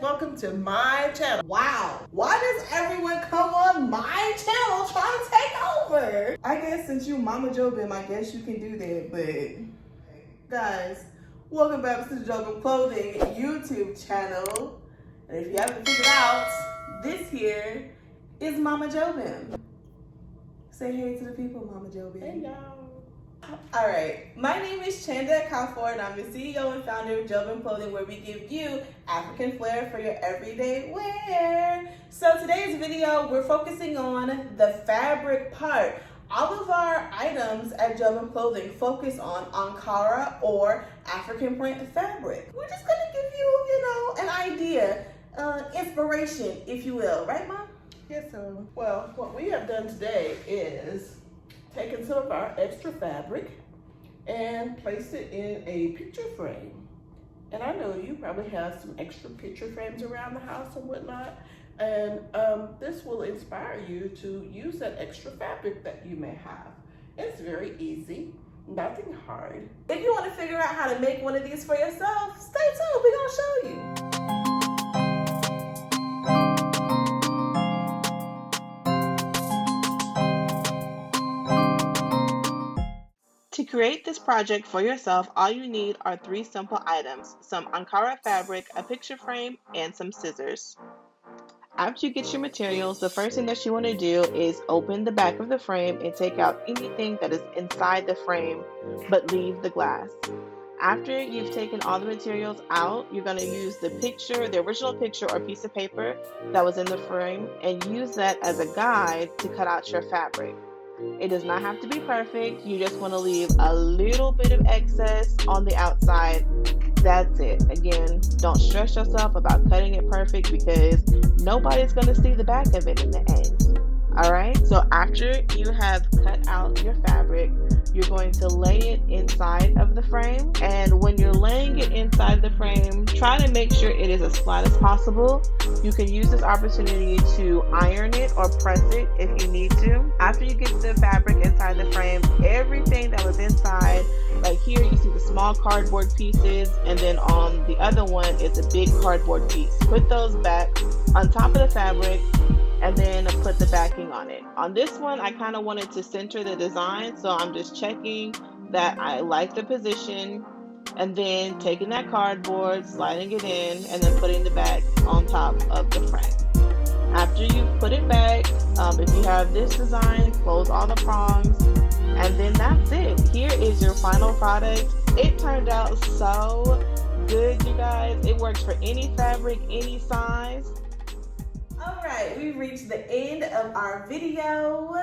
welcome to my channel. Wow, why does everyone come on my channel trying to take over? I guess since you Mama Jobim, I guess you can do that, but guys, welcome back to the Jobim Clothing YouTube channel. And if you haven't figured out, this here is Mama Jobim. Say hey to the people, Mama Jobim. Hey y'all. All right, my name is Chanda Kauford, and I'm the CEO and founder of Jobim Clothing, where we give you African flair for your everyday wear. So today's video, we're focusing on the fabric part. All of our items at Jobim Clothing focus on Ankara or African print fabric. We're just gonna give you, an idea, inspiration, if you will, right, Mom? Yes, sir. Well, what we have done today is taken some of our extra fabric and placed it in a picture frame. And I know you probably have some extra picture frames around the house and whatnot. And this will inspire you to use that extra fabric that you may have. It's very easy, nothing hard. If you want to figure out how to make one of these for yourself, stay tuned, we're gonna show you. To create this project for yourself, all you need are 3 simple items: some Ankara fabric, a picture frame, and some scissors. After you get your materials, the first thing that you want to do is open the back of the frame and take out anything that is inside the frame, but leave the glass. After you've taken all the materials out, you're going to use the original picture or piece of paper that was in the frame, and use that as a guide to cut out your fabric. It does not have to be perfect. You just want to leave a little bit of excess on the outside. That's it. Again, don't stress yourself about cutting it perfect because nobody's going to see the back of it in the end. Alright, so after you have cut out your fabric, you're going to lay it inside of the frame. And when you're laying it inside the frame, try to make sure it is as flat as possible. You can use this opportunity to iron it or press it if you need to. After you get the fabric inside the frame, everything that was inside, like here you see the small cardboard pieces, and then on the other one it's a big cardboard piece. Put those back on top of the fabric and then put the backing on it. On this one, I kind of wanted to center the design, so I'm just checking that I like the position, and then taking that cardboard, sliding it in, and then putting the back on top of the frame. After you put it back, if you have this design, close all the prongs, and then that's it. Here is your final product. It turned out so good, you guys. It works for any fabric, any size. Alright, we've reached the end of our video,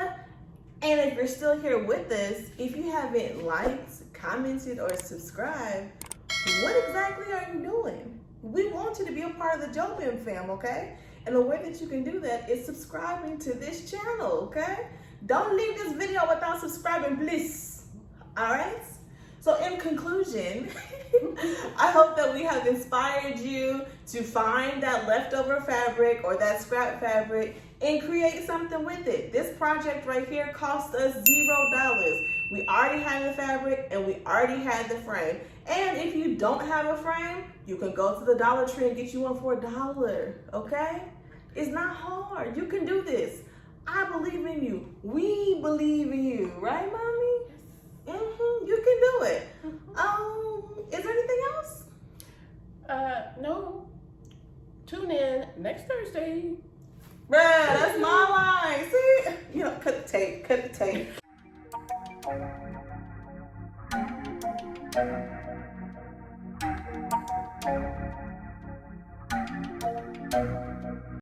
and if you're still here with us, if you haven't liked, commented, or subscribed, what exactly are you doing? We want you to be a part of the Jobim fam, okay? And the way that you can do that is subscribing to this channel, okay? Don't leave this video without subscribing, please. Alright? So in conclusion, I hope that we have inspired you to find that leftover fabric or that scrap fabric and create something with it. This project right here cost us $0. We already had the fabric and we already had the frame. And if you don't have a frame, you can go to the Dollar Tree and get you one for $1, okay? It's not hard. You can do this. I believe in you. We believe in you, right, Mommy? You can do it. Is there anything else? No. Tune in next Thursday. Bruh, that's my line. See? Cut the tape. Cut the tape.